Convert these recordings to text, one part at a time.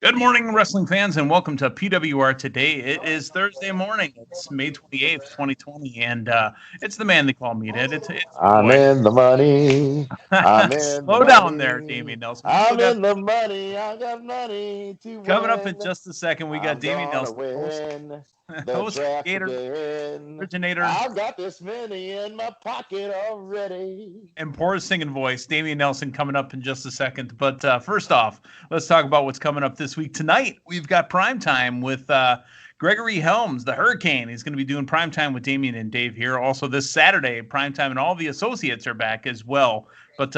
Good morning, wrestling fans, and welcome to PWR Today. It is Thursday morning. It's May 28th, 2020, and it's the man they call Meathead. It's your I'm boy. in the money. I'm in the Slow down there, money. Dameon Nelson. We still I'm got in the money. I got money to coming up in win. just a second. We got I'm Dameon gonna Nelson, host, win the host, draft creator, again. originator, I've got this money in my pocket already. and poorest singing voice, Dameon Nelson, coming up in just a second. But first off, let's talk about what's coming up this week. Tonight, we've got prime time with Gregory Helms, the Hurricane. He's going to be doing prime time with Damien and Dave here. Also, this Saturday, prime time, and all the associates are back as well. But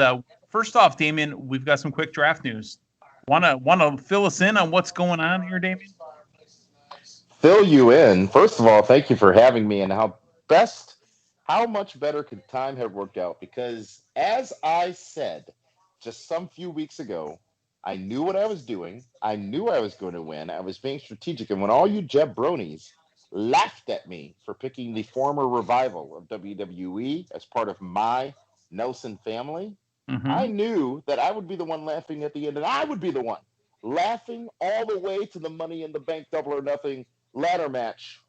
first off, Damien, we've got some quick draft news. Want to fill us in on what's going on here, Damien? Fill you in. First of all, thank you for having me and how much better could time have worked out? Because as I said just some few weeks ago, I knew what I was doing. I knew I was going to win. I was being strategic. And when all you jabronis laughed at me for picking the former revival of WWE as part of my Nelson family, I knew that I would be the one laughing at the end, and I would be the one laughing all the way to the Money in the Bank Double or Nothing ladder match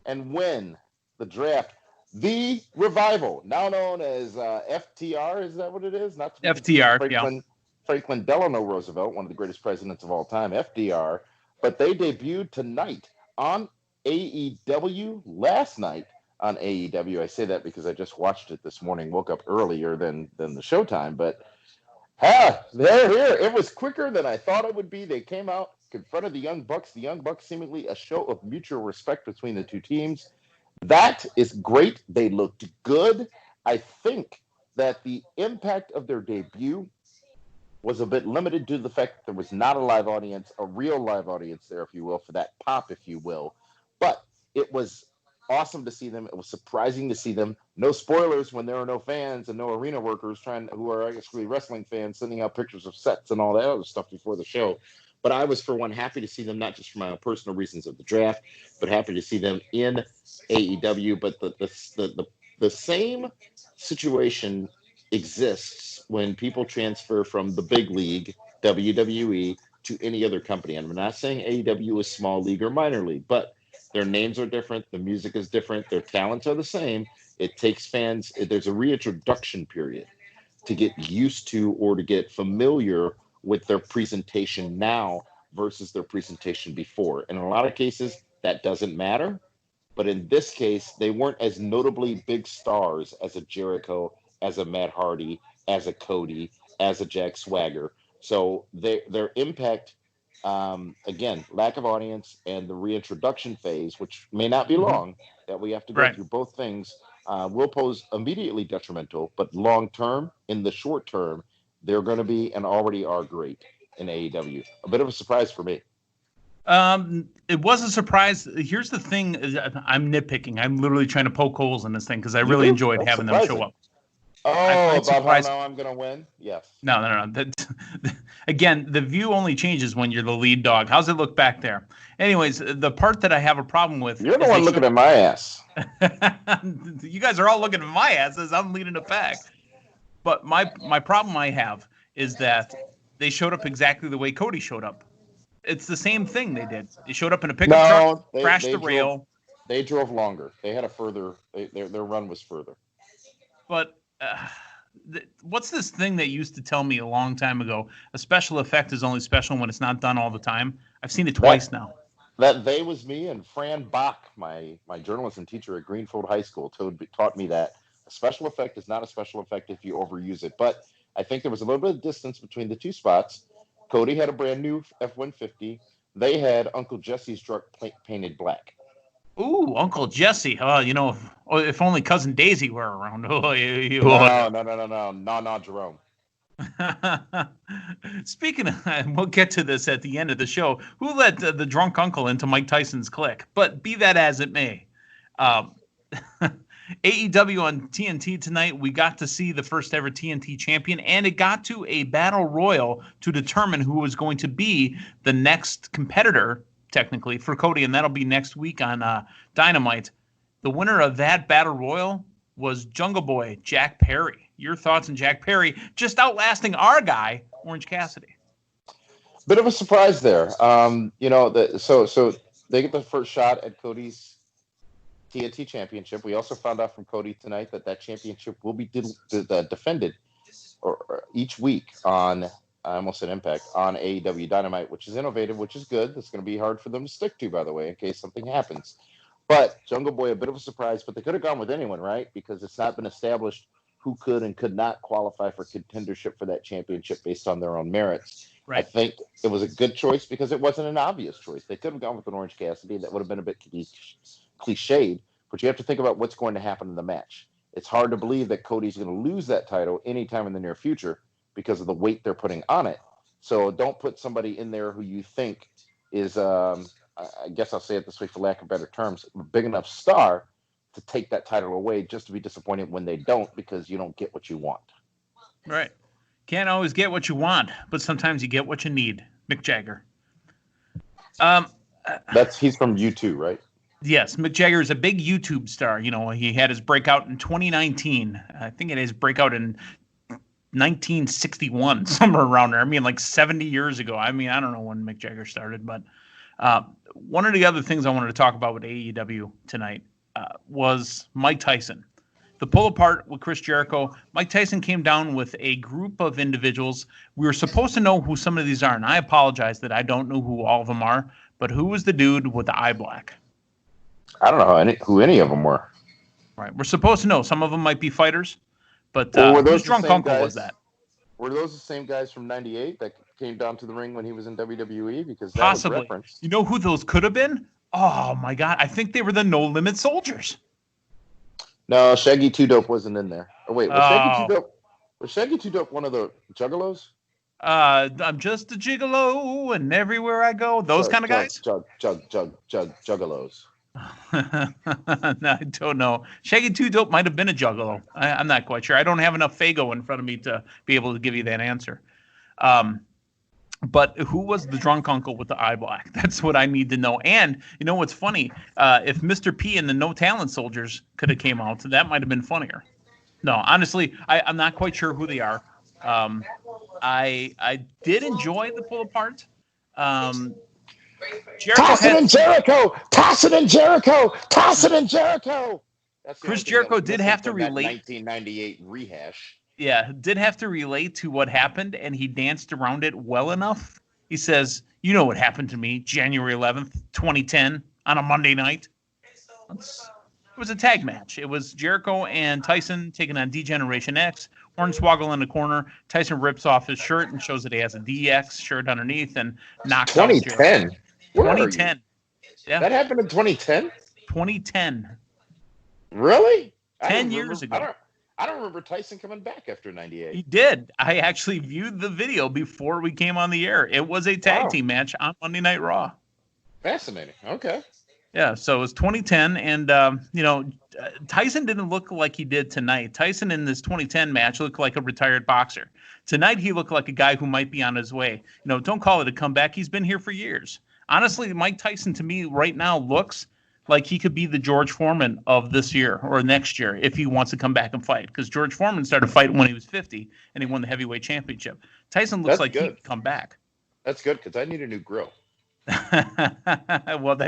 and win the draft. The Revival, now known as FTR, is that what it is? Not to be FTR, Franklin Delano Roosevelt, one of the greatest presidents of all time, FDR. But they debuted tonight on AEW, last night on AEW. I say that because I just watched it this morning, woke up earlier than the showtime. But they're here. It was quicker than I thought it would be. They came out, confronted the Young Bucks. The Young Bucks seemingly a show of mutual respect between the two teams. That is great. They looked good. I think that the impact of their debut was a bit limited due to the fact that there was not a live audience, a real live audience there, if you will, for that pop, if you will. But it was awesome to see them. It was surprising to see them. No spoilers when there are no fans and no arena workers who are actually wrestling fans sending out pictures of sets and all that other stuff before the show. But I was, for one, happy to see them, not just for my own personal reasons of the draft, but happy to see them in AEW. But the same situation exists when people transfer from the big league, WWE, to any other company. And I'm not saying AEW is small league or minor league, but their names are different. The music is different. Their talents are the same. It takes fans, there's a reintroduction period to get used to or to get familiar with their presentation now versus their presentation before. In a lot of cases, that doesn't matter. But in this case, they weren't as notably big stars as a Jericho, as a Matt Hardy, as a Cody, as a Jack Swagger. So their impact, again, lack of audience and the reintroduction phase, which may not be long, that we have to go through both things, will pose immediately detrimental. But long term, in the short term, they're going to be and already are great in AEW. A bit of a surprise for me. It was a surprise. Here's the thing: I'm nitpicking. I'm literally trying to poke holes in this thing because I really enjoyed having them show up. Oh, about how now I'm going to win? Yes. No. Again, the view only changes when you're the lead dog. How's it look back there? Anyways, the part that I have a problem with. You're the one looking at my ass. You guys are all looking at my ass as I'm leading the pack. But my problem I have is that they showed up exactly the way Cody showed up. It's the same thing they did. They showed up in a pickup truck, crashed the rail. They drove longer. They had a further. Their run was further. But what's this thing that used to tell me a long time ago? A special effect is only special when it's not done all the time. I've seen it twice now. That they was me, and Fran Bach, my journalism teacher at Greenfield High School, taught me that a special effect is not a special effect if you overuse it. But I think there was a little bit of distance between the two spots. Cody had a brand new F-150. They had Uncle Jesse's truck painted black. Ooh, Uncle Jesse. If only Cousin Daisy were around. No, Jerome. Speaking of, we'll get to this at the end of the show. Who let the drunk uncle into Mike Tyson's clique? But be that as it may. AEW on TNT tonight, we got to see the first ever TNT champion, and it got to a battle royal to determine who was going to be the next competitor, technically, for Cody, and that'll be next week on Dynamite. The winner of that battle royal was Jungle Boy Jack Perry. Your thoughts on Jack Perry just outlasting our guy, Orange Cassidy? Bit of a surprise there. So they get the first shot at Cody's TNT championship. We also found out from Cody tonight that championship will be defended or each week on, I almost said Impact, on AEW Dynamite, which is innovative, which is good. It's going to be hard for them to stick to, by the way, in case something happens. But Jungle Boy, a bit of a surprise, but they could have gone with anyone, right? Because it's not been established who could and could not qualify for contendership for that championship based on their own merits. Right. I think it was a good choice because it wasn't an obvious choice. They could have gone with an Orange Cassidy. That would have been a bit cliched, but you have to think about what's going to happen in the match. It's hard to believe that Cody's going to lose that title anytime in the near future because of the weight they're putting on it. So don't put somebody in there who you think is, I guess I'll say it this way for lack of better terms, a big enough star to take that title away just to be disappointed when they don't because you don't get what you want. Right. Can't always get what you want, but sometimes you get what you need. Mick Jagger. He's from U2, right? Yes, Mick Jagger is a big YouTube star. You know, he had his breakout in 2019. I think it is breakout in 1961, somewhere around there. I mean, like 70 years ago. I mean, I don't know when Mick Jagger started, but one of the other things I wanted to talk about with AEW tonight was Mike Tyson. The pull apart with Chris Jericho. Mike Tyson came down with a group of individuals. We were supposed to know who some of these are, and I apologize that I don't know who all of them are, but who was the dude with the eye black? I don't know who any of them were. Right. We're supposed to know. Some of them might be fighters, but whose drunk uncle was that? Were those the same guys from 98 that came down to the ring when he was in WWE? Because that possibly. Was referenced. You know who those could have been? Oh, my God. I think they were the No Limit Soldiers. No, Shaggy 2 Dope wasn't in there. Oh, wait. Was Shaggy 2 Dope one of the Juggalos? I'm just a gigolo, and everywhere I go. Those kind of guys? Juggalos. No, I don't know. Shaggy 2 Dope might have been a juggalo. I'm not quite sure. I don't have enough Fago in front of me to be able to give you that answer. But who was the drunk uncle with the eye black? That's what I need to know. And you know what's funny? If Mr. P and the No Talent Soldiers could have came out, that might have been funnier. No, honestly, I'm not quite sure who they are. I did enjoy the pull apart. Tyson and Jericho. Chris Jericho did have to relate. 1998 rehash. Yeah, did have to relate to what happened, and he danced around it well enough. He says, you know what happened to me January 11th, 2010, on a Monday night? It was a tag match. It was Jericho and Tyson taking on D-Generation X. Hornswoggle in the corner. Tyson rips off his shirt and shows that he has a DX shirt underneath and knocks 2010? out Jericho. 2010. Yeah. That happened in 2010? 2010. Really? 10 years ago. I don't remember Tyson coming back after 98. He did. I actually viewed the video before we came on the air. It was a tag team match on Monday Night Raw. Fascinating. Okay. Yeah, so it was 2010, and, Tyson didn't look like he did tonight. Tyson in this 2010 match looked like a retired boxer. Tonight, he looked like a guy who might be on his way. You know, don't call it a comeback. He's been here for years. Honestly, Mike Tyson, to me, right now looks like he could be the George Foreman of this year or next year if he wants to come back and fight. Because George Foreman started fighting when he was 50, and he won the heavyweight championship. Tyson looks like he could come back. That's good, because I need a new grill. Well,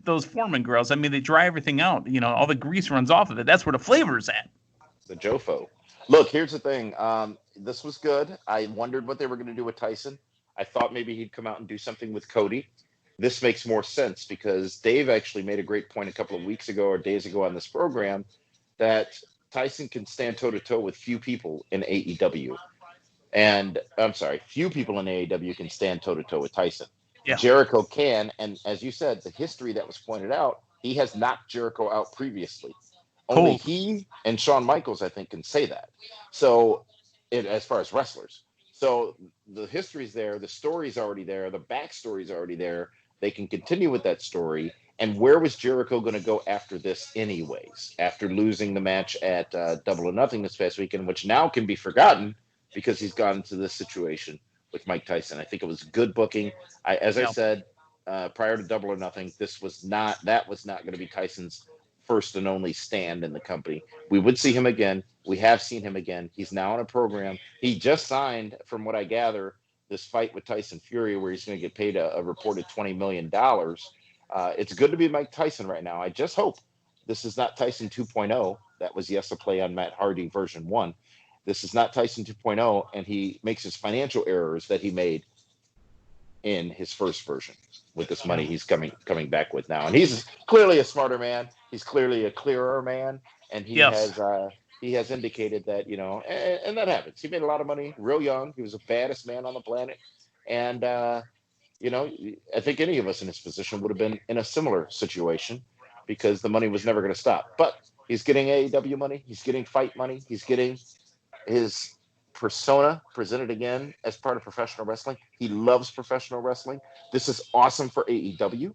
those Foreman grills, I mean, they dry everything out. You know, all the grease runs off of it. That's where the flavor is at. The Jofo. Look, here's the thing. This was good. I wondered what they were going to do with Tyson. I thought maybe he'd come out and do something with Cody. This makes more sense because Dave actually made a great point a couple of weeks ago or days ago on this program that Tyson can stand toe-to-toe with few people in AEW. And I'm sorry, few people in AEW can stand toe-to-toe with Tyson. Yeah. Jericho can, and as you said, the history that was pointed out, he has knocked Jericho out previously. Only he and Shawn Michaels, I think, can say that. So, as far as wrestlers. So, the history's there, the story's already there, the backstory's already there. They can continue with that story. And where was Jericho going to go after this anyways? After losing the match at Double or Nothing this past weekend, which now can be forgotten because he's gone into this situation with Mike Tyson. I think it was good booking. I said prior to Double or Nothing, that was not going to be Tyson's first and only stand in the company. We would see him again. We have seen him again. He's now on a program. He just signed, from what I gather, this fight with Tyson Fury, where he's going to get paid a reported $20 million. It's good to be Mike Tyson right now. I just hope this is not Tyson 2.0. That was a play on Matt Hardy version 1. This is not Tyson 2.0, and he makes his financial errors that he made in his first version with this money he's coming back with now. And he's clearly a smarter man. He's clearly a clearer man, and he has indicated that, and that happens. He made a lot of money real young. He was the baddest man on the planet, and I think any of us in his position would have been in a similar situation because the money was never going to stop. But he's getting AEW money. He's getting fight money. He's getting his persona presented again as part of professional wrestling. He loves professional wrestling. This is awesome for AEW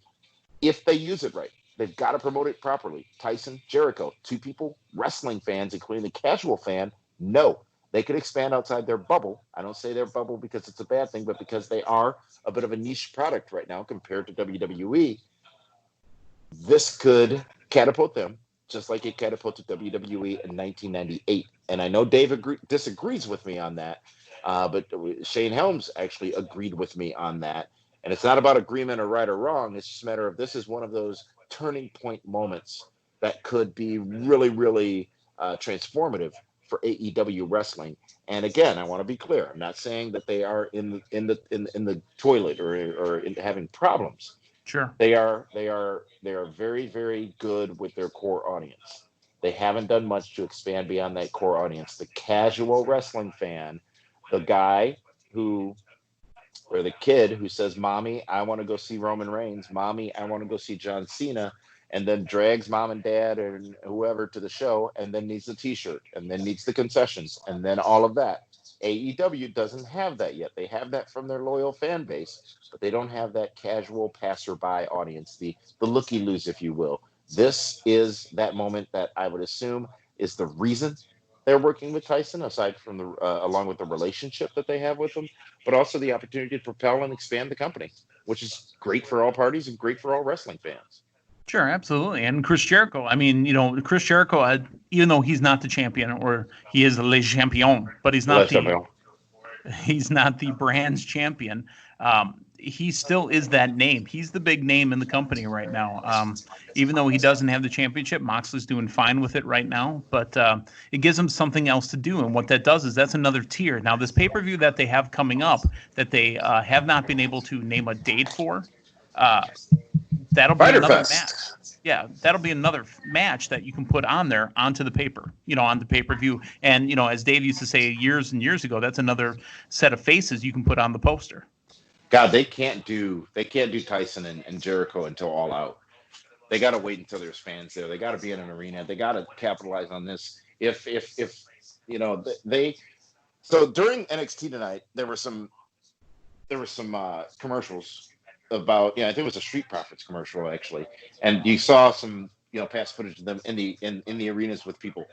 if they use it right. They've got to promote it properly. Tyson, Jericho, two people, wrestling fans, including the casual fan, no. They could expand outside their bubble. I don't say their bubble because it's a bad thing, but because they are a bit of a niche product right now compared to WWE. This could catapult them just like it catapulted WWE in 1998. And I know Dave disagrees with me on that, but Shane Helms actually agreed with me on that. And it's not about agreement or right or wrong. It's just a matter of this is one of those turning point moments that could be really, really transformative for AEW wrestling. And again, I want to be clear. I'm not saying that they are in the toilet or having problems. Sure. They are very, very good with their core audience. They haven't done much to expand beyond that core audience. The casual wrestling fan, the guy or the kid who says, "Mommy, I want to go see Roman Reigns. Mommy, I want to go see John Cena," and then drags mom and dad and whoever to the show, and then needs a T-shirt, and then needs the concessions, and then all of that. AEW doesn't have that yet. They have that from their loyal fan base, but they don't have that casual passerby audience, the looky-loos, if you will. This is that moment that I would assume is the reason they're working with Tyson, aside from along with the relationship that they have with him, but also the opportunity to propel and expand the company, which is great for all parties and great for all wrestling fans. Sure, absolutely. And Chris Jericho, Chris Jericho, even though he's not the champion, or he is le champion, but he's not he's not the brand's champion. He still is that name. He's the big name in the company right now. Even though he doesn't have the championship, Moxley's doing fine with it right now. But it gives him something else to do. And what that does is that's another tier. Now, this pay-per-view that they have coming up that they have not been able to name a date for, that'll be another match. Yeah, that'll be another match that you can put on there onto the on the pay-per-view. And, as Dave used to say years and years ago, that's another set of faces you can put on the poster. God, they can't do Tyson and Jericho until All Out. They got to wait until there's fans there. They got to be in an arena. They got to capitalize on this. If so during NXT tonight, there were some commercials about, I think it was a Street Profits commercial actually, and you saw some past footage of them in the arenas with people,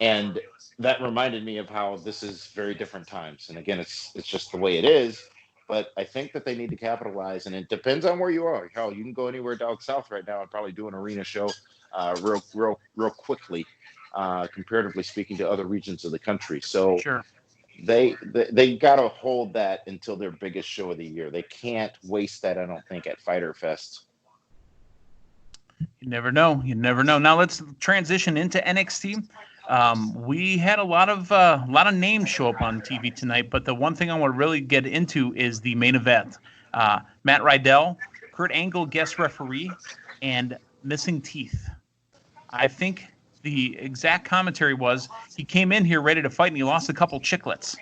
and that reminded me of how this is very different times. And again, it's just the way it is. But I think that they need to capitalize, and it depends on where you are. Hell, you can go anywhere down south right now and probably do an arena show real quickly, comparatively speaking to other regions of the country. So sure. They got to hold that until their biggest show of the year. They can't waste that, I don't think, at Fyter Fest. You never know. Now let's transition into NXT. We had a lot of names show up on TV tonight, but the one thing I want to really get into is the main event. Matt Riddle, Kurt Angle guest referee, and missing teeth. I think the exact commentary was he came in here ready to fight and he lost a couple chiclets.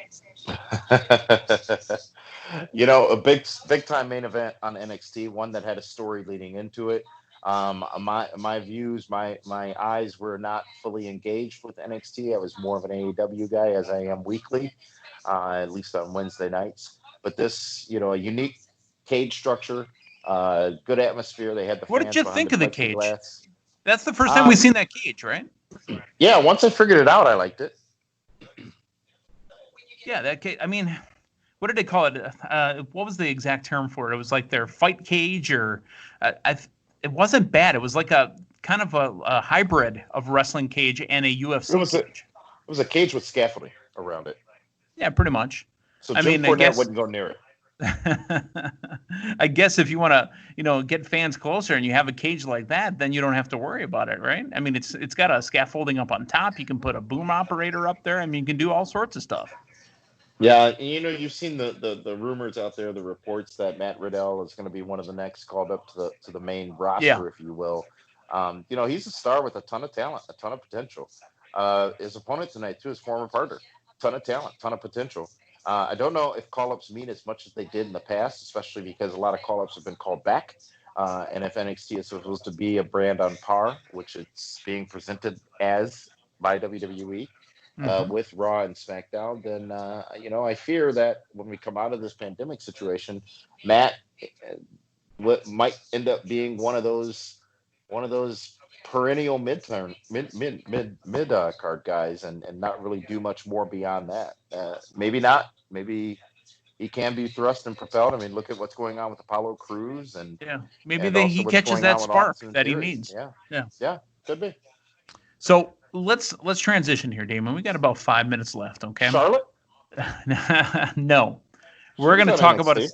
A big time main event on NXT, one that had a story leading into it. My views, my eyes were not fully engaged with NXT. I was more of an AEW guy, as I am weekly, at least on Wednesday nights. But this, a unique cage structure, good atmosphere. They had the. What did you think of the cage? That's the first time we've seen that cage, right? Yeah, once I figured it out, I liked it. Yeah, that cage. I mean, what did they call it? What was the exact term for it? It was like their fight cage, or it wasn't bad. It was like a kind of a hybrid of wrestling cage and a UFC cage. It was a cage with scaffolding around it. Yeah, pretty much. So Jim Cornette wouldn't go near it. I guess if you want to, get fans closer and you have a cage like that, then you don't have to worry about it, right? I mean, it's got a scaffolding up on top. You can put a boom operator up there. I mean, you can do all sorts of stuff. Yeah, and you've seen the rumors out there, the reports that Matt Riddle is going to be one of the next called up to the main roster, if you will. He's a star with a ton of talent, a ton of potential. His opponent tonight too, his former partner, ton of talent, ton of potential. I don't know if call-ups mean as much as they did in the past, especially because a lot of call-ups have been called back. And if NXT is supposed to be a brand on par, which it's being presented as by WWE, with Raw and SmackDown, then I fear that when we come out of this pandemic situation, Matt might end up being one of those perennial mid card guys, and not really do much more beyond that. Maybe not. Maybe he can be thrust and propelled. I mean, look at what's going on with Apollo Crews, and maybe he catches that spark that he needs. Yeah, could be. So let's transition here, Damon. We got about 5 minutes left. Okay. Charlotte? No, we're going to talk about it.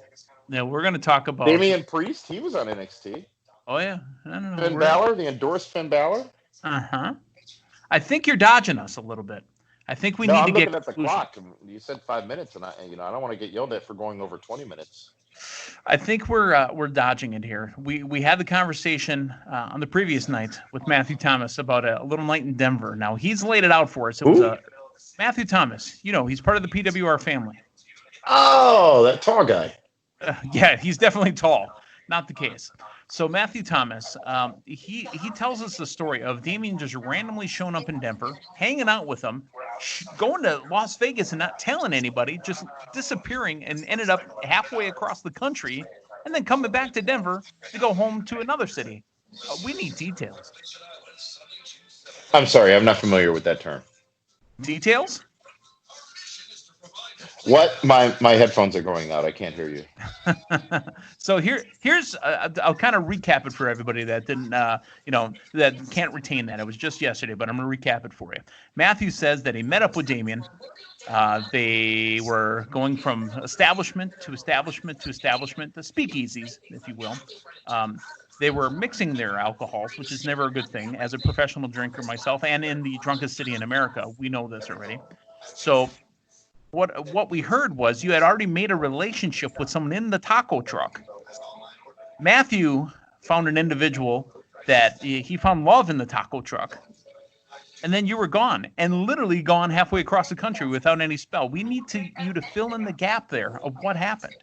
Yeah, we're going to talk about Damian Priest. He was on NXT. Oh yeah, I don't know. Finn Balor, the endorsed Finn Balor. I think you're dodging us a little bit. I think we need to get. I'm looking at the clock. You said 5 minutes, and I don't want to get yelled at for going over 20 minutes. I think we're dodging it here. We had the conversation on the previous night with Matthew Thomas about a little night in Denver. Now he's laid it out for us. It was Matthew Thomas. He's part of the PWR family. Oh, that tall guy. Yeah, he's definitely tall. Not the case. So Matthew Thomas, he tells us the story of Dameon just randomly showing up in Denver, hanging out with him, going to Las Vegas and not telling anybody, just disappearing, and ended up halfway across the country, and then coming back to Denver to go home to another city. We need details. I'm sorry, I'm not familiar with that term. Details? What? My headphones are going out. I can't hear you. So here's I'll kind of recap it for everybody that didn't, that can't retain that. It was just yesterday, but I'm going to recap it for you. Matthew says that he met up with Dameon. They were going from establishment to establishment to establishment, the speakeasies, if you will. They were mixing their alcohols, which is never a good thing. As a professional drinker myself, and in the drunkest city in America, we know this already. So what we heard was you had already made a relationship with someone in the taco truck. Matthew found an individual that he found love in the taco truck. And then you were gone, and literally gone halfway across the country without any spell. We need you to fill in the gap there of what happened.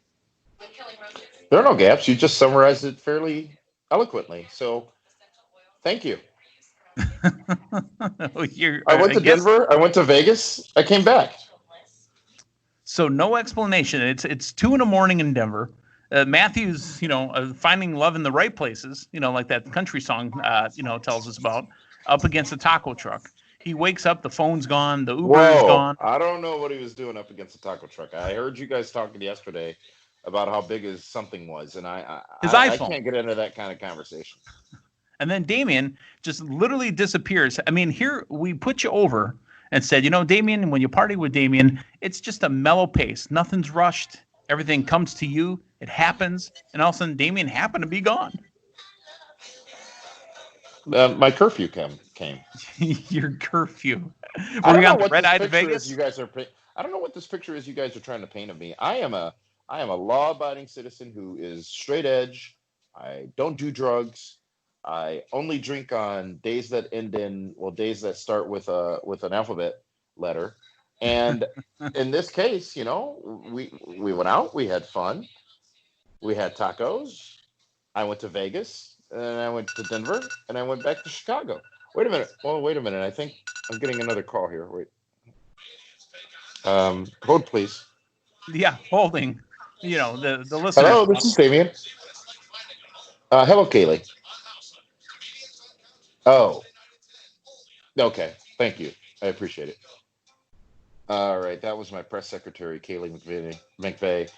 There are no gaps. You just summarized it fairly eloquently. So thank you. I went to Denver. I went to Vegas. I came back. So no explanation. It's 2 a.m. in Denver. Matthew's, finding love in the right places, like that country song, tells us about, up against a taco truck. He wakes up, the phone's gone, the Uber is gone. I don't know what he was doing up against a taco truck. I heard you guys talking yesterday about how big his something was, and his iPhone. I can't get into that kind of conversation. And then Dameon just literally disappears. I mean, here we put you over and said, Dameon, when you party with Dameon, it's just a mellow pace. Nothing's rushed. Everything comes to you. It happens. And all of a sudden, Dameon happened to be gone. My curfew came. Your curfew. Were you on the red eye to Vegas? I don't know what this picture is you guys are trying to paint of me. I am a law-abiding citizen who is straight edge. I don't do drugs. I only drink on days that days that start with an alphabet letter. And in this case, we went out, we had fun, we had tacos. I went to Vegas, and I went to Denver, and I went back to Chicago. Wait a minute. I think I'm getting another call here. Wait. Hold, please. Yeah, holding. The listener. Hello, this is Dameon. Hello, Kaylee. Oh. Okay. Thank you. I appreciate it. All right. That was my press secretary, Kaylee McVeigh.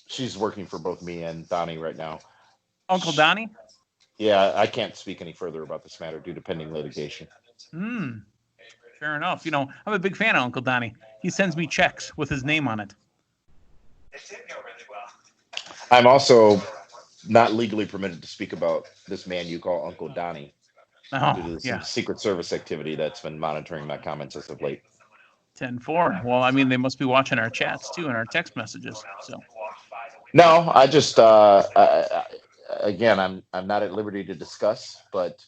She's working for both me and Donnie right now. Uncle Donnie? Yeah, I can't speak any further about this matter due to pending litigation. Fair enough. I'm a big fan of Uncle Donnie. He sends me checks with his name on it. I'm also not legally permitted to speak about this man you call Uncle Donnie due to some Secret Service activity that's been monitoring my comments as of late. 10-4. Well, I mean, they must be watching our chats too and our text messages. So. No, I just again, I'm not at liberty to discuss, but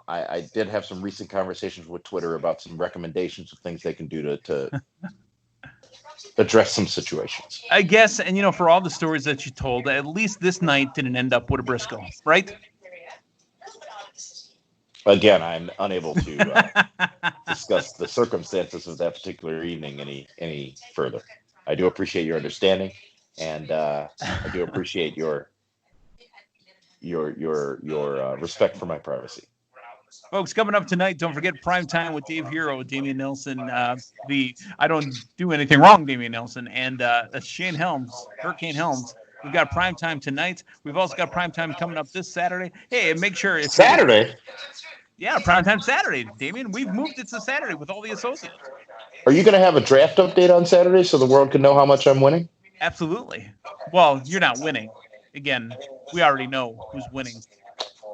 I did have some recent conversations with Twitter about some recommendations of things they can do to address some situations. I guess, and for all the stories that you told, at least this night didn't end up with a Briscoe, right? Again, I'm unable to discuss the circumstances of that particular evening any further. I do appreciate your understanding, and I do appreciate your respect for my privacy. Folks, coming up tonight, don't forget Primetime with Dave Hero, Dameon Nelson, I don't do anything wrong, Dameon Nelson, and Shane Helms, Hurricane Helms. We've got Primetime tonight. We've also got Primetime coming up this Saturday. Hey, make sure it's Saturday. Yeah, Primetime Saturday, Dameon. We've moved it to Saturday with all the associates. Are you going to have a draft update on Saturday so the world can know how much I'm winning? Absolutely. Well, you're not winning. Again, we already know who's winning.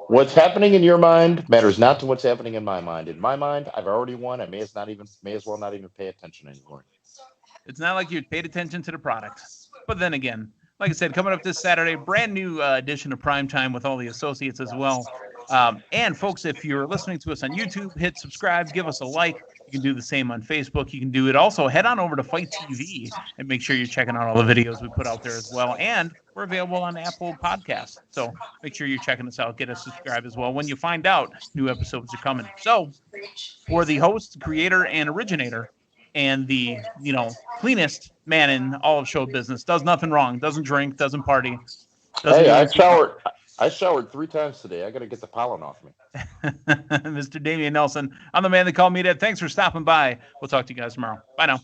What's happening in your mind matters not to what's happening in my mind. In my mind, I've already won. I may as well not even pay attention anymore. It's not like you paid attention to the product. But then again, like I said, coming up this Saturday, brand new edition of Primetime with all the associates as well. And folks, if you're listening to us on YouTube, hit subscribe, give us a like. You can do the same on Facebook. You can do it also. Head on over to Fight TV and make sure you're checking out all the videos we put out there as well. And we're available on Apple Podcasts. So make sure you're checking us out. Get us subscribed as well when you find out new episodes are coming. So for the host, creator, and originator, and the cleanest man in all of show business, does nothing wrong, doesn't drink, doesn't party. I showered 3 times today. I got to get the pollen off me. Mr. Dameon Nelson, I'm the man they call Meathead. Thanks for stopping by. We'll talk to you guys tomorrow. Bye now.